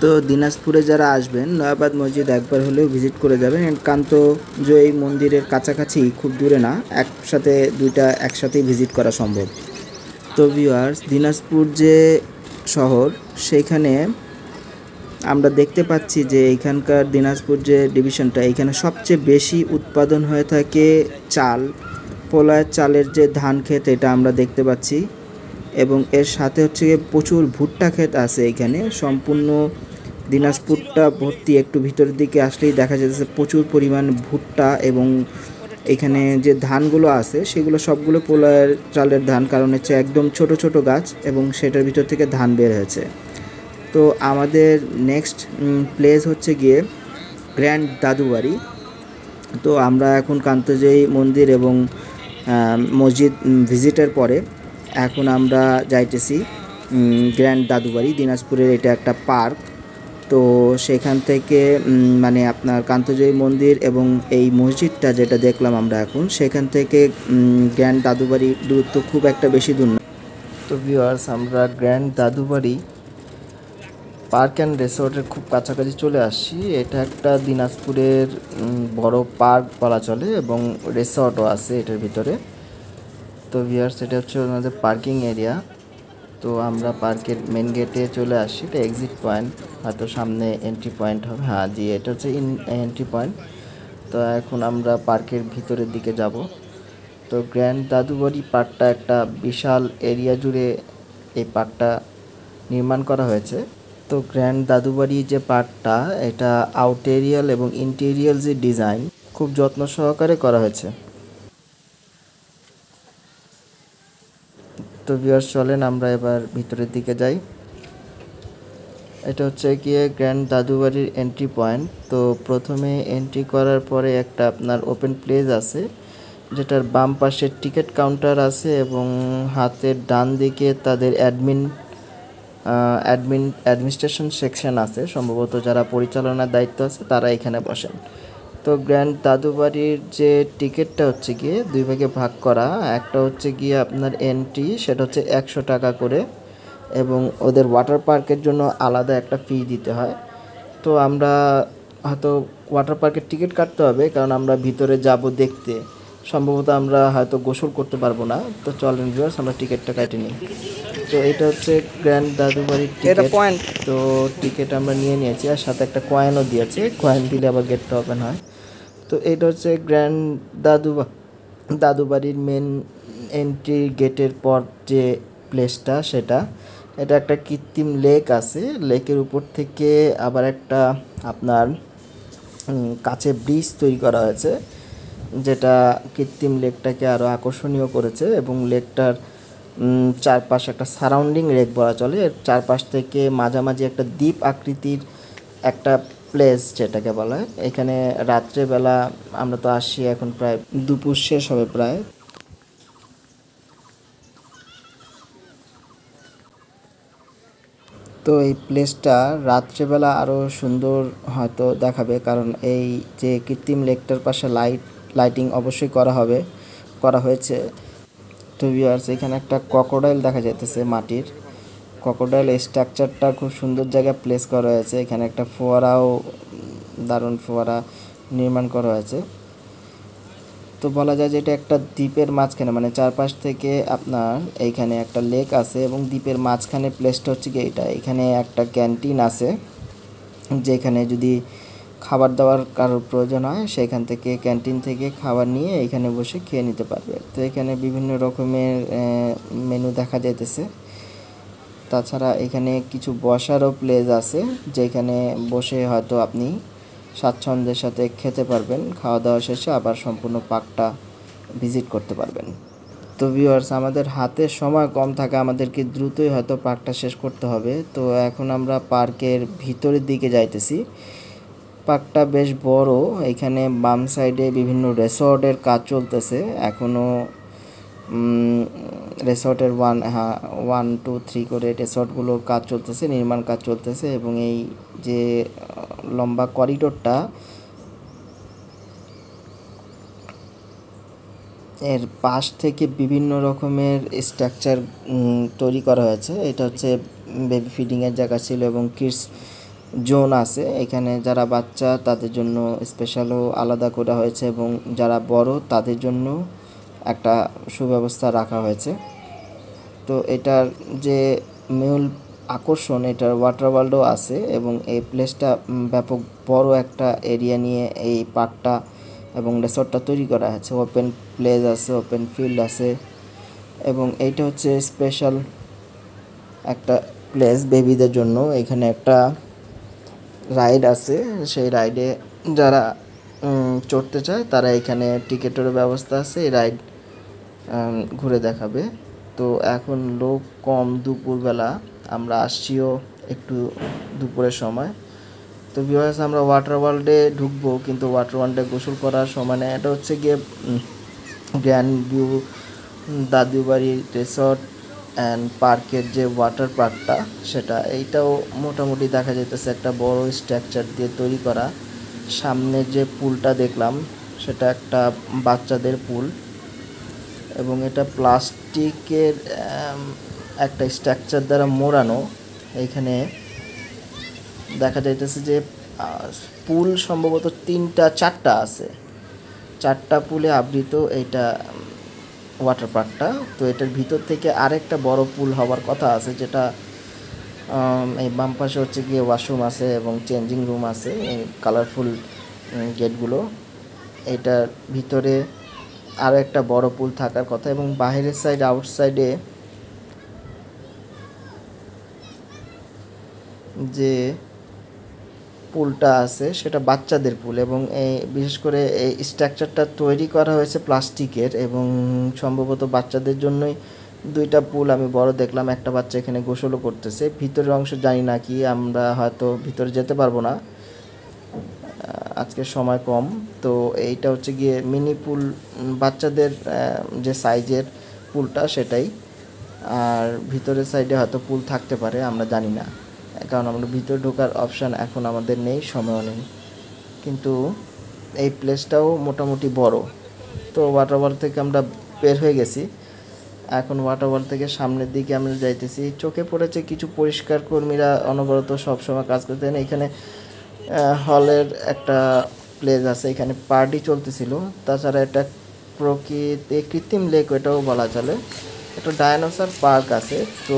তো দিনাজপুরে যারা আসবেন নয়াবাদ মসজিদ একবার হলেও ভিজিট করে যাবেন। কান্তজয়ী মন্দিরের কাছাকাছি, খুব দূরে না, একসাথে 2টা একসাথেই ভিজিট করা সম্ভব। তো ভিউয়ার্স, দিনাজপুর যে শহর সেইখানে আমরা দেখতে পাচ্ছি যে এইখানকার দিনাজপুর যে ডিভিশনটা, এইখানে সবচেয়ে বেশি উৎপাদন হয়ে থাকে চাল, পোলার চালের যে ধান ক্ষেত এটা আমরা দেখতে পাচ্ছি এবং এর সাথে হচ্ছে প্রচুর ভুট্টা ক্ষেত আছে এইখানে। সম্পূর্ণ দিনাজপুরটা ভর্তি, একটু ভিতরের দিকে আসলেই দেখা যাচ্ছে প্রচুর পরিমাণ ভুট্টা এবং এখানে যে ধানগুলো আছে সেগুলো সবগুলো পোলার চালের ধান, কারণ হচ্ছে একদম ছোট ছোট গাছ এবং সেটার ভিতর থেকে ধান বের হয়েছে। তো আমাদের নেক্সট প্লেস হচ্ছে গিয়ে গ্র্যান্ড দাদুবাড়ি। তো আমরা এখন কান্তজয়ী মন্দির এবং মসজিদ ভিজিটের পরে এখন আমরা যাইতেছি গ্র্যান্ড দাদুবাড়ি। দিনাজপুরের এটা একটা পার্ক। তো সেখান থেকে মানে আপনার কান্তজয়ী মন্দির এবং এই মসজিদটা যেটা দেখলাম আমরা এখন, সেখান থেকে গ্র্যান্ড দাদুবাড়ির দূরত্ব খুব একটা বেশি দূর না। তো ভিউয়ার্স, আমরা গ্র্যান্ড দাদুবাড়ি পার্ক অ্যান্ড রিসোর্টের খুব কাছাকাছি চলে আসছি। এটা একটা দিনাজপুরের বড় পার্ক বলা চলে এবং রিসোর্টও আছে এটার ভিতরে। তো ভিউয়ার্স, এটা হচ্ছে আমাদের পার্কিং এরিয়া। তো আমরা পার্কের মেন গেটে চলে আসছি, এটা এক্সিট পয়েন্ট, হয়তো সামনে এন্ট্রি পয়েন্ট হবে। হ্যাঁ জি, এটা হচ্ছে এন্ট্রি পয়েন্ট। তো এখন আমরা পার্কের ভিতরের দিকে যাব। তো গ্র্যান্ড দাদুবাড়ি পার্কটা একটা বিশাল এরিয়া জুড়ে এই পার্কটা নির্মাণ করা হয়েছে। তো গ্র্যান্ড দাদুবাড়ি যে পার্কটা, এটা আউটেরিয়াল এবং ইন্টেরিয়াল যে ডিজাইন খুব যত্ন সহকারে করা হয়েছে। তো ভিউয়ার্স চলেন আমরা এবার ভিতরের দিকে যাই। এটা হচ্ছে গিয়ে গ্র্যান্ড দাদুবাড়ির এন্ট্রি পয়েন্ট। তো প্রথমে এন্ট্রি করার পরে একটা আপনার ওপেন প্লেস আছে, যেটার বাম পাশে টিকিট কাউন্টার আছে এবং হাতের ডান দিকে তাদের অ্যাডমিনিস্ট্রেশন সেকশন আছে, সম্ভবত যারা পরিচালনার দায়িত্ব আছে তারা এখানে বসেন। তো গ্র্যান্ড দাদুবাড়ির যে টিকিটটা হচ্ছে গিয়ে দুই ভাগে ভাগ করা, একটা হচ্ছে গিয়ে আপনার এন্ট্রি, সেটা হচ্ছে 100 টাকা করে, এবং ওদের ওয়াটার পার্কের জন্য আলাদা একটা ফি দিতে হয়। তো আমরা হয়তো ওয়াটার পার্কের টিকিট কাটতে হবে, কারণ আমরা ভিতরে যাব দেখতে, সম্ভবত আমরা হয়তো গোসল করতে পারবো না। তো চলেন ভিউয়ার্স আমরা টিকিটটা কেটে নিই। তো এটা হচ্ছে গ্র্যান্ড দাদুবাড়ির টিকিট। তো টিকিট আমরা নিয়ে নিয়েছি, আর সাথে একটা কয়েনও দিয়েছে, কয়েন দিলে আবার গেটটা ওপেন হয়। তো এটা হচ্ছে গ্র্যান্ড দাদুবাড়ির মেন এন্ট্রি গেটের পর যে প্লেসটা, এটা একটা কৃত্রিম লেক আছে। লেকের উপর থেকে আবার একটা আপনার কাচের ব্রিজ তৈরি করা হয়েছে, যেটা কৃত্রিম লেকটাকে আরও আকর্ষণীয় করেছে। এবং লেকটার চারপাশে একটা সারাউন্ডিং লেক বলা চলে, এর চারপাশ থেকে মাঝামাঝি একটা দ্বীপ আকৃতির একটা প্লেস যেটাকে বলা হয়। এখানে রাত্রেবেলা আমরা তো আসছি, এখন প্রায় দুপুর শেষ হবে প্রায়। তো এই প্লেসটা রাত্রেবেলা আরও সুন্দর হয়তো দেখাবে, কারণ এই যে কৃত্রিম লেকটার পাশে লাইটিং অবশ্যই করা হয়েছে। তো ভিউয়ার্স এখানে একটা ক্রোকোডাইল দেখা যাইতেছে মাটির। ক্রোকোডাইল স্ট্রাকচারটা খুব সুন্দর জায়গায় প্লেস করা হয়েছে। এখানে একটা ফোয়ারাও, দারুণ ফোয়ারা নির্মাণ করা হয়েছে। তো বলা যায় যে এটা একটা দ্বীপের মাঝখানে, মানে চারপাশ থেকে আপনার এইখানে একটা লেক আছে এবং দ্বীপের মাঝখানে প্লেসটা হচ্ছে কি এটা। এখানে একটা ক্যান্টিন আছে, যেখানে যদি খাবার দাবার কারোর প্রয়োজন হয় সেখান থেকে ক্যান্টিন থেকে খাবার নিয়ে এখানে বসে খেয়ে নিতে পারবে। তো এখানে বিভিন্ন রকমের মেনু দেখা যাইতেছে। তাছাড়া এখানে কিছু বসারও প্লেস আছে, যেখানে বসে হয়তো আপনি স্বাচ্ছন্দ্যের সাথে খেতে পারবেন, খাওয়া দাওয়া শেষে আবার সম্পূর্ণ পার্কটা ভিজিট করতে পারবেন। তো ভিউয়ার্স আমাদের হাতে সময় কম থাকে, আমাদেরকে দ্রুতই হয়তো পার্কটা শেষ করতে হবে। তো এখন আমরা পার্কের ভিতরের দিকে যাইতেছি। পার্কটা বেশ বড়, এখানে বাম সাইডে বিভিন্ন রিসর্টের কাজ চলতেছে এখনও। রিসর্টের 1, 2, 3 করে রিসর্টগুলোর কাজ চলতেছে, নির্মাণ কাজ চলতেছে। এবং এই যে লম্বা করিডোরটা, এর পাশ থেকে বিভিন্ন রকমের স্ট্রাকচার তৈরি করা হয়েছে। এটা হচ্ছে বেবি ফিডিংয়ের জায়গা ছিল এবং কিডস জোন আছে এখানে, যারা বাচ্চা তাদের জন্য স্পেশালও আলাদা করা হয়েছে, এবং যারা বড় তাদের জন্য একটা সুব্যবস্থা রাখা হয়েছে। তো এটার যে মূল আকর্ষণ, এটার ওয়াটার ওয়ার্ল্ডও আছে, এবং এই প্লেসটা ব্যাপক বড় একটা এরিয়া নিয়ে এই পার্কটা এবং রিসর্টটা তৈরি করা হয়েছে। ওপেন প্লেস আছে, ওপেন ফিল্ড আছে, এবং এইটা হচ্ছে স্পেশাল একটা প্লেস বেবিদের জন্য। এখানে একটা রাইড আছে, সেই রাইডে যারা চড়তে চায় তারা এখানে টিকিটেরও ব্যবস্থা আছে, এই রাইড ঘুরে দেখাবে। তো এখন লোক কম, দুপুরবেলা, আমরা আসছিও একটু দুপুরের সময়। তো ভিউয়ার্স আমরা ওয়াটার ওয়ার্ল্ডে ঢুকবো, কিন্তু ওয়াটার ওয়ার্ল্ডে গোসল করার সময় না। এটা হচ্ছে গিয়ে grand view Dadubari resort and পার্কের যে ওয়াটার পার্কটা, এইটাও মোটামুটি দেখা যাইতেছে একটা বড় স্ট্রাকচার দিয়ে তৈরি করা। সামনে যে পুলটা দেখলাম সেটা একটা বাচ্চাদের পুল, এবং এটা প্লাস্টিকের একটা স্ট্রাকচার দ্বারা মোড়ানো। এইখানে দেখা যাইতেছে যে পুল সম্ভবত 3টা 4টা আছে, 4টা পুলে আবৃত এইটা ওয়াটার পার্কটা। তো এটার ভিতর থেকে আরেকটা বড় পুল হওয়ার কথা আছে, যেটা এই বাম পাশে হচ্ছে গিয়ে ওয়াশরুম আছে এবং চেঞ্জিং রুম আছে, এই কালারফুল গেটগুলো। এটার ভিতরে আরও একটা বড় পুল থাকার কথা, এবং বাইরের সাইড আউটসাইডে যে পুলটা আছে সেটা বাচ্চাদের পুল, এবং এই বিশেষ করে এই স্ট্রাকচারটা তৈরি করা হয়েছে প্লাস্টিকের, এবং সম্ভবত বাচ্চাদের জন্যই দুইটা পুল আমি বড় দেখলাম। একটা বাচ্চা এখানে গোসলও করতেছে। ভিতরের অংশ জানি না কি, আমরা হয়তো ভিতরে যেতে পারবো না, আজকে সময় কম। তো এইটা হচ্ছে গিয়ে মিনি পুল, বাচ্চাদের যে সাইজের পুলটা সেটাই। আর ভিতরের সাইডে হয়তো পুল থাকতে পারে, আমরা জানি না, কারণ আমরা ভিতরে ঢোকার অপশান এখন আমাদের নেই, সময়ও নেই। কিন্তু এই প্লেসটাও মোটামুটি বড়। তো ওয়াটার ওয়ার্ল্ড থেকে আমরা বের হয়ে গেছি, এখন ওয়াটার ওয়ার্ল্ড থেকে সামনের দিকে আমরা যাইতেছি। চোখে পড়েছে কিছু পরিষ্কার কর্মীরা অনবরত সবসময় কাজ করতেন এখানে। হলের একটা প্লেস আছে, এখানে পার্টি চলতেছিল। তাছাড়া এটা কৃত্রিম লেক এটাও বলা চলে। একটা ডায়নোসর পার্ক আছে। তো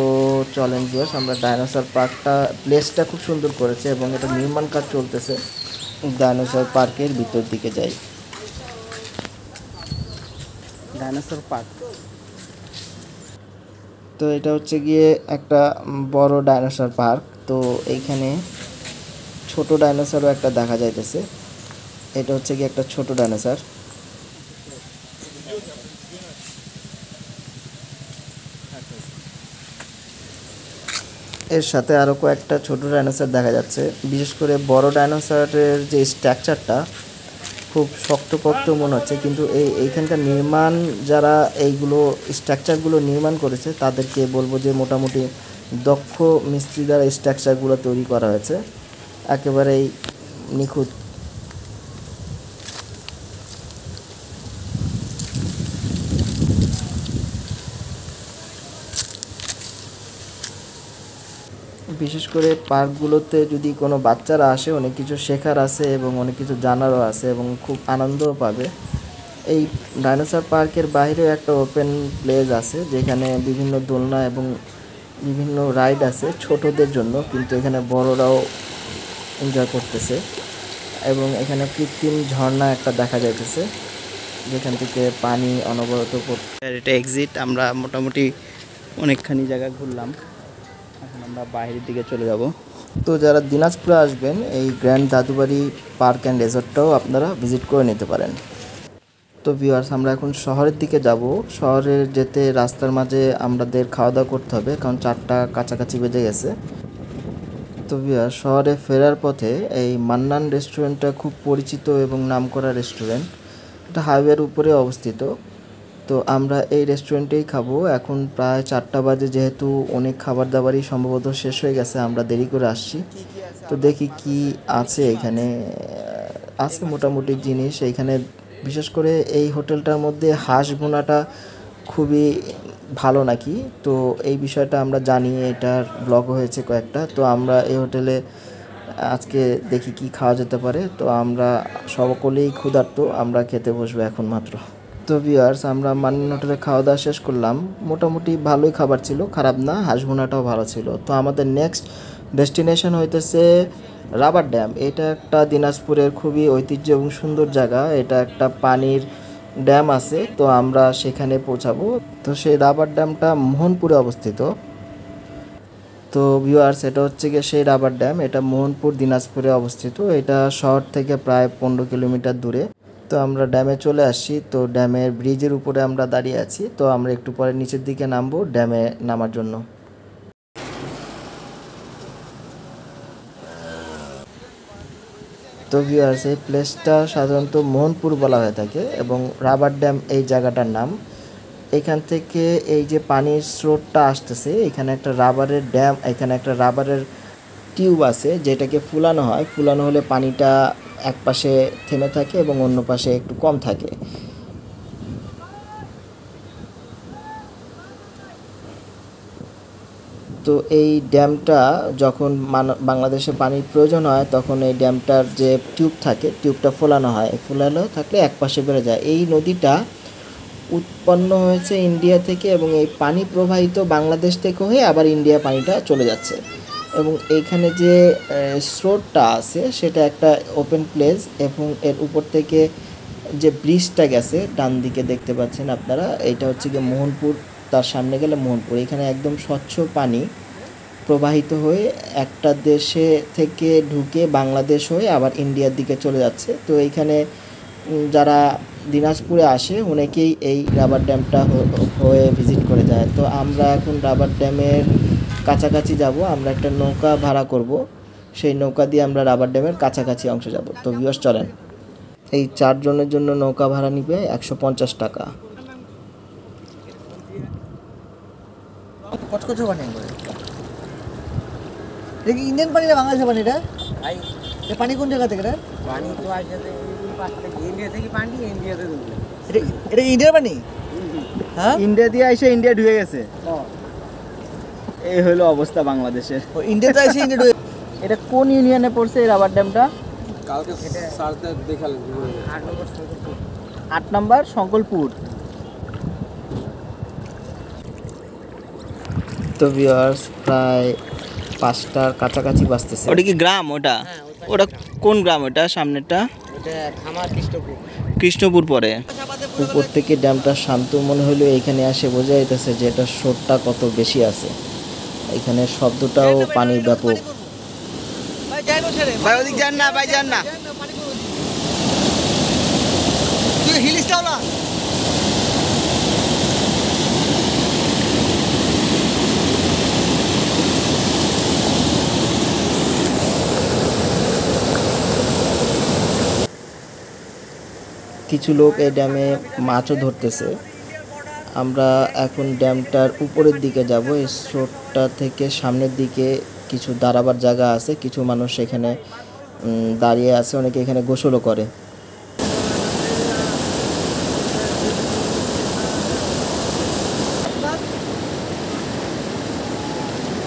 চলেন ভিউয়ার্স, আমরা ডায়নোসর পার্কটা প্লেসটা খুব সুন্দর করেছে এবং এটা নির্মাণ কাজ চলতেছে। ডায়নোসর পার্কের ভিতর দিকে যাই। ডায়নোসর পার্ক, তো এটা হচ্ছে গিয়ে একটা বড় ডায়নোসর পার্ক। তো এইখানে ছোট ডায়নোসরও একটা দেখা যাইতেছে। এটা হচ্ছে গিয়ে একটা ছোট ডায়নোসর। এর সাথে আরও কয়েকটা ছোট ডাইনোসর দেখা যাচ্ছে। বিশেষ করে বড় ডাইনোসরের যে স্ট্রাকচারটা খুব শক্তপোক্ত মনে হচ্ছে, কিন্তু এইখানকার নির্মাণ যারা এইগুলো স্ট্রাকচারগুলো নির্মাণ করেছে তাদেরকে বলবো যে মোটামুটি দক্ষ মিস্ত্রি দ্বারা স্ট্রাকচারগুলো তৈরি করা হয়েছে, একেবারেই নিখুঁত। বিশেষ করে পার্কগুলোতে যদি কোনো বাচ্চারা আসে, অনেক কিছু শেখার আছে এবং অনেক কিছু জানারও আছে এবং খুব আনন্দও পাবে। এই ডাইনোসর পার্কের বাইরেও একটা ওপেন প্লেস আছে, যেখানে বিভিন্ন দোলনা এবং বিভিন্ন রাইড আছে ছোটদের জন্য, কিন্তু এখানে বড়রাও এনজয় করতেছে। এবং এখানে কৃত্রিম ঝর্ণা একটা দেখা যাইতেছে, যেখান থেকে পানি অনবরত পড়ছে। এটা এক্সিট, আমরা মোটামুটি অনেকখানি জায়গা ঘুরলাম, এখন আমরা বাইরের দিকে চলে যাব। তো যারা দিনাজপুরে আসবেন, এই গ্র্যান্ড দাদুবাড়ি পার্ক অ্যান্ড রেজর্টটাও আপনারা ভিজিট করে নিতে পারেন। তো ভিউয়ার্স, আমরা এখন শহরের দিকে যাব। শহরে যেতে রাস্তার মাঝে আমাদের খাওয়া দাওয়া করতে হবে, কারণ 4টা কাছাকাছি বেজে গেছে। তো ভিউয়ার্স, শহরে ফেরার পথে এই মান্নান রেস্টুরেন্টটা খুব পরিচিত এবং নামকরা রেস্টুরেন্ট। এটা হাইওয়ের উপরে অবস্থিত। তো আমরা এই রেস্টুরেন্টেই খাবো। এখন প্রায় 4টা বাজে, যেহেতু অনেক খাবার দাবারই সম্ভবত শেষ হয়ে গেছে, আমরা দেরি করে আসছি। তো দেখি কি আছে এখানে। আছে মোটামুটি জিনিস এইখানে। বিশেষ করে এই হোটেলটার মধ্যে হাঁস ভুনাটা খুবই ভালো নাকি, তো এই বিষয়টা আমরা জানি, এটার ব্লগ হয়েছে কয়েকটা। তো আমরা এই হোটেলে আজকে দেখি কি খাওয়া যেতে পারে। তো আমরা সকলেই ক্ষুধার্ত, আমরা খেতে বসবো এখন মাত্র। তো ভিউয়ার্স, আমরা মান্নান হোটেলে খাওয়া দাওয়া শেষ করলাম। মোটামুটি ভালোই খাবার ছিল, খারাপ না, হাঁস ভুনাটাও ভালো ছিল। তো আমাদের নেক্সট ডেস্টিনেশন হইতেছে রাবার ড্যাম। এটা একটা দিনাজপুরের খুবই ঐতিহ্য এবং সুন্দর জায়গা। এটা একটা পানির ড্যাম আছে, তো আমরা সেখানে পৌঁছাবো। তো সেই রাবার ড্যামটা মোহনপুরে অবস্থিত। তো ভিউয়ার্স, এটা হচ্ছে গিয়ে সেই রাবার ড্যাম। এটা মোহনপুর দিনাজপুরে অবস্থিত। এটা শহর থেকে প্রায় 15 কিলোমিটার দূরে। তো আমরা ড্যামে চলে আসছি। তো ড্যামের ব্রিজের উপরে আমরা দাঁড়িয়ে আছি। তো আমরা একটু পরে নিচের দিকে নামবো ড্যামে নামার জন্য। তো ভিউয়ার্স, এই প্লেসটা সাধারণত মোহনপুর বলা হয়ে থাকে এবং রাবার ড্যাম এই জায়গাটার নাম। এখান থেকে এই যে পানির স্রোতটা আসতেছে, এখানে একটা রাবারের ড্যাম, এখানে একটা রাবারের টিউব আছে যেটাকে ফুলানো হয়। ফুলানো হলে পানিটা এক পাশে থেমে থাকে এবং অন্য পাশে একটু কম থাকে। তো এই ড্যামটা যখন বাংলাদেশে পানির প্রয়োজন হয়, তখন এই ড্যামটার যে টিউব থাকে, টিউবটা ফোলানো হয়। ফোলানো থাকলে এক পাশে বেড়ে যায়। এই নদীটা উৎপন্ন হয়েছে ইন্ডিয়া থেকে এবং এই পানি প্রবাহিত বাংলাদেশ থেকে হয়ে আবার ইন্ডিয়া পানিটা চলে যাচ্ছে। এবং এইখানে যে স্রোতটা আছে সেটা একটা ওপেন প্লেস এবং এর উপর থেকে যে ব্রিজটা গেছে ডান দিকে দেখতে পাচ্ছেন আপনারা, এইটা হচ্ছে গিয়ে মোহনপুর, তার সামনে গেলে মোহনপুর। এখানে একদম স্বচ্ছ পানি প্রবাহিত হয়ে একটা দেশে থেকে ঢুকে বাংলাদেশ হয়ে আবার ইন্ডিয়ার দিকে চলে যাচ্ছে। তো এইখানে যারা দিনাজপুরে আসে অনেকেই এই রাবার ড্যামটা হয়ে ভিজিট করে যায়। তো আমরা এখন রাবার ড্যামের কাছাকাছি যাব, আমরা একটা নৌকা ভাড়া করব, সেই নৌকা দিয়ে আমরা রাবার ড্যামের কাছাকাছি অংশে যাব। তো ভিউয়ার্স চলেন, এই 4 জনের জন্য নৌকা ভাড়া নিবে 150 টাকা। কচকচে পানি এটা কি ইন্ডিয়ান পানি না বাংলাদেশের পানি? এটা পানি কোন জায়গা থেকে? পানি তো আসে ইন্ডিয়া থেকে, পানি ইন্ডিয়াতে এটা ইন্ডিয়ার পানি? হ্যাঁ, ইন্ডিয়া দিয়ে এসে ইন্ডিয়া ঢুকে গেছে। এই হলো অবস্থা বাংলাদেশের। ইন্ডিয়াতে এসে ইন্ডিয়া এটা কোন ইউনিয়নে পড়ছে এই রাবার ড্যামটা? কালকে সার্চ দেখালেন 8 নম্বর শঙ্কলপুর। তো ভিউয়ার্স প্রায় 5টার কাছাকাছি বাজতেছে। ওটা কি গ্রাম? ওটা ওটা কোন গ্রাম? ওটা সামনেটা কৃষ্ণপুর পরে। উপর থেকে ড্যামটা শান্ত মনে হলেও এখানে আসে বোঝা যাইতেছে যে এটা স্রোতটা কত বেশি আছে। এখানে শব্দটাও পানির ব্যাপক। ভাই ওদিক যান না, ভাই যান না, তুই হিলিসটাও না। কিছু লোক এই ড্যামে মাছও ধরতেছে। আমরা এখন ড্যামটার উপরের দিকে যাব। এই স্রোতটা থেকে সামনের দিকে কিছু দাঁড়াবার জায়গা আছে, কিছু মানুষ এখানে দাঁড়িয়ে আছে, অনেকে এখানে গোসলও করে।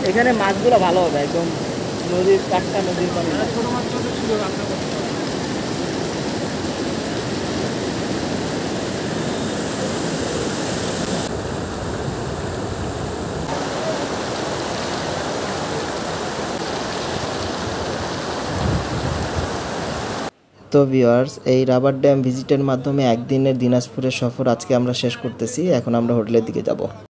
এখানে মাছগুলো ভালো হবে, একদম নদীর কাটটা, নদীর পানি। তো ভিউয়ার্স এই রাবার ড্যাম ভিজিটের মাধ্যমে একদিনের দিনাজপুরের সফর আজকে আমরা শেষ করতেছি। এখন আমরা হোটেলের দিকে যাব।